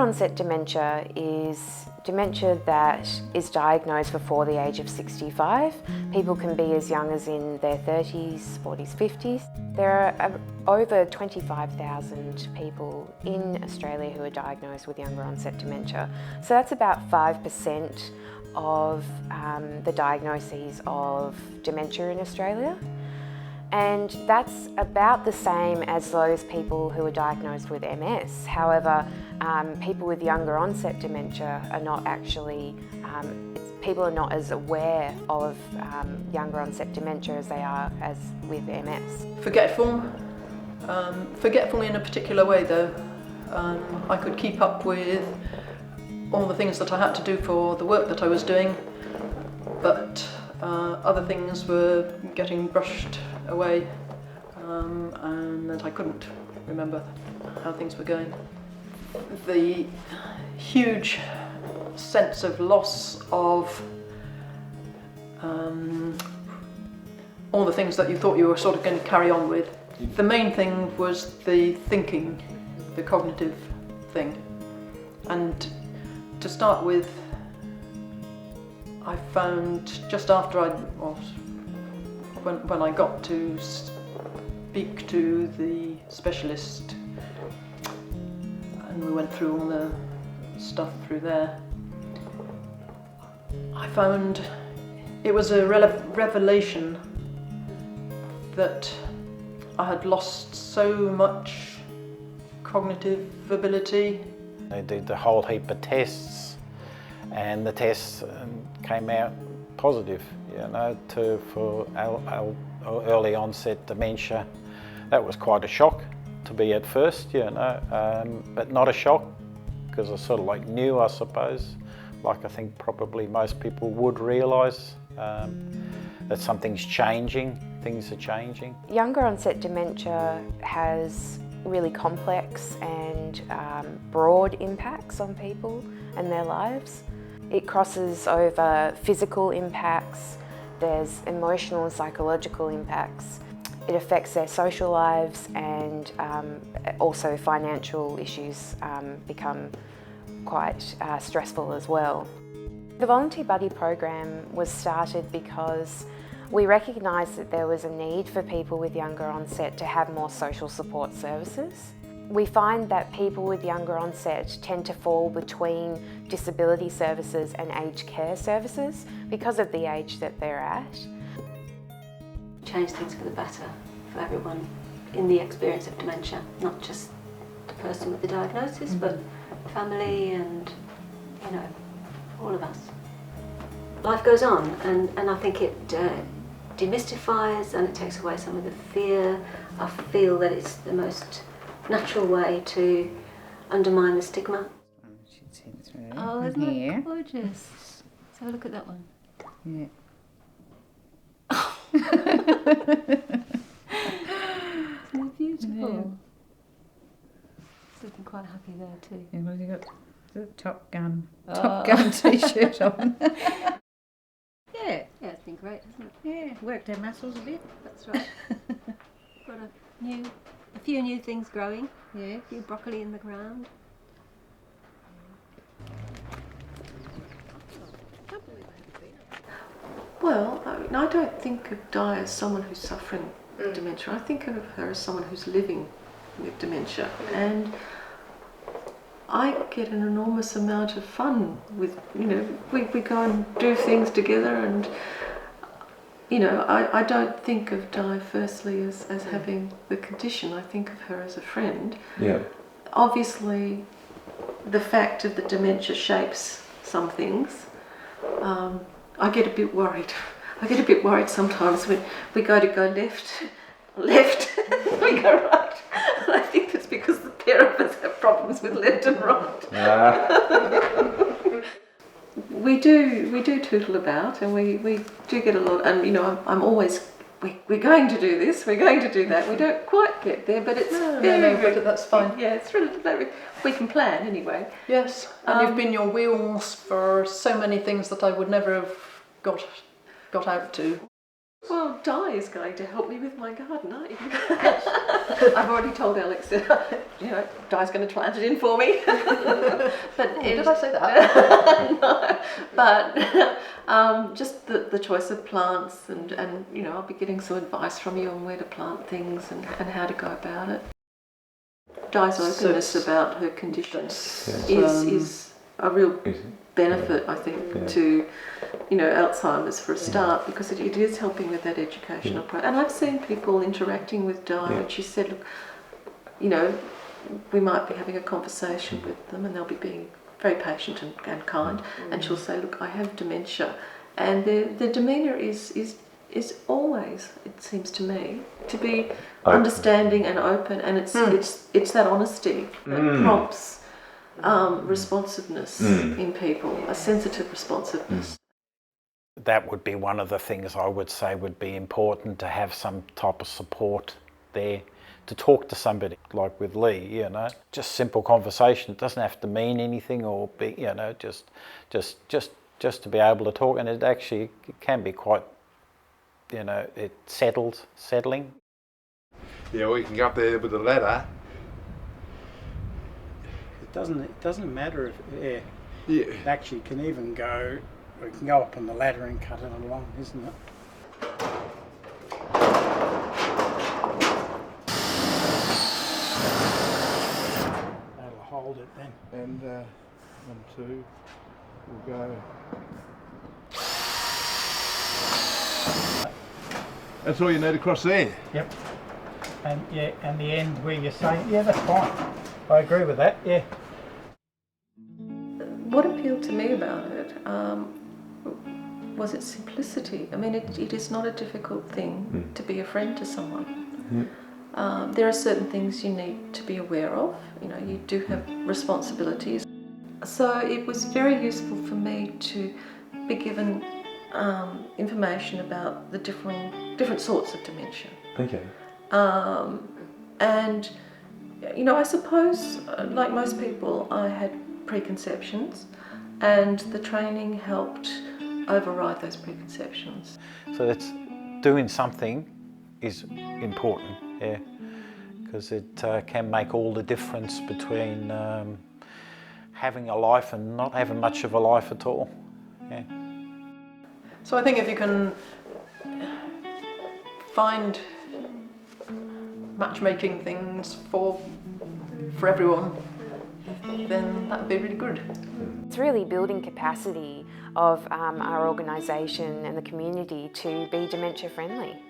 onset dementia is dementia that is diagnosed before the age of 65. People can be as young as in their 30s, 40s, 50s. There are over 25,000 people in Australia who are diagnosed with younger onset dementia. So that's about 5% of the diagnoses of dementia in Australia. And that's about the same as those people who are diagnosed with MS. However, people with younger onset dementia are not actually, people are not as aware of younger onset dementia as they are as with MS. Forgetful in a particular way though. I could keep up with all the things that I had to do for the work that I was doing, but other things were getting brushed away, and that I couldn't remember how things were going. The huge sense of loss of all the things that you thought you were sort of going to carry on with. The main thing was the thinking, the cognitive thing. And to start with, I found just after when I got to speak to the specialist and we went through all the stuff through there, I found it was a revelation that I had lost so much cognitive ability. They did a whole heap of tests, and the tests came out positive, for early onset dementia. That was quite a shock to be at first, but not a shock because I sort of like knew, I suppose, like I think probably most people would realise that something's changing, things are changing. Younger onset dementia has really complex and broad impacts on people and their lives. It crosses over physical impacts, there's emotional and psychological impacts. It affects their social lives, and also financial issues become quite stressful as well. The Volunteer Buddy program was started because we recognised that there was a need for people with younger onset to have more social support services. We find that people with younger onset tend to fall between disability services and aged care services because of the age that they're at. Change things for the better for everyone in the experience of dementia, not just the person with the diagnosis, but family and, all of us. Life goes on, and I think it demystifies and it takes away some of the fear. I feel that it's the most natural way to undermine the stigma. Oh, isn't that gorgeous? Let's have a look at that one. Yeah. Isn't it beautiful? Yeah. It's looking quite happy there too. Yeah, well, you got the Top Gun t-shirt on. Yeah, it's been great, hasn't it? Yeah, worked their muscles a bit. That's right. Got a few new things growing. Yeah. A few broccoli in the ground. Well, I don't think of Di as someone who's suffering dementia. I think of her as someone who's living with dementia, and I get an enormous amount of fun with, we go and do things together, and I don't think of Di firstly as having the condition. I think of her as a friend. Yeah. Obviously, the fact of the dementia shapes some things. I get a bit worried. I get a bit worried sometimes when we go left, we go right. And I think that's because the pair of us have problems with left and right. We do tootle about, and we do get a lot, and I'm always, we're going to do this, we're going to do that. We don't quite get there, but it's but that's fine. Yeah, it's really, we can plan anyway. Yes, and you've been your wheels for so many things that I would never have got out to. Well, Di is going to help me with my garden, aren't you? I've already told Alex that, Di's going to plant it in for me. But did I say that? No. But just the choice of plants and I'll be getting some advice from you on where to plant things and how to go about it. Di's openness about her condition is a real benefit, I think, to Alzheimer's for a start, because it is helping with that educational process. And I've seen people interacting with Di, and she said, look, we might be having a conversation with them, and they'll be being very patient and kind, and she'll say, look, I have dementia, and the demeanour is always, it seems to me, to be understanding and open, and it's that honesty that prompts responsiveness in people, a sensitive responsiveness. That would be one of the things I would say would be important, to have some type of support there, to talk to somebody, like with Lee, just simple conversation. It doesn't have to mean anything, or be, just to be able to talk, and it actually can be quite, it settling. Yeah, we can go up there with the ladder. It doesn't matter if actually can even go. We can go up on the ladder and cut it along, isn't it? That'll hold it then. And 1, 2, we'll go. That's all you need across there. Yep. And and the end where you're saying, that's fine. I agree with that. Yeah. What appealed to me about it was its simplicity. I mean, it is not a difficult thing to be a friend to someone. There are certain things you need to be aware of. You do have responsibilities. So it was very useful for me to be given information about the different sorts of dementia. Okay. And I suppose, like most people, I had preconceptions, and the training helped override those preconceptions. So that's doing something is important, because it can make all the difference between having a life and not having much of a life at all. Yeah. So I think if you can find matchmaking things for everyone, then that would be really good. It's really building capacity of our organisation and the community to be dementia friendly.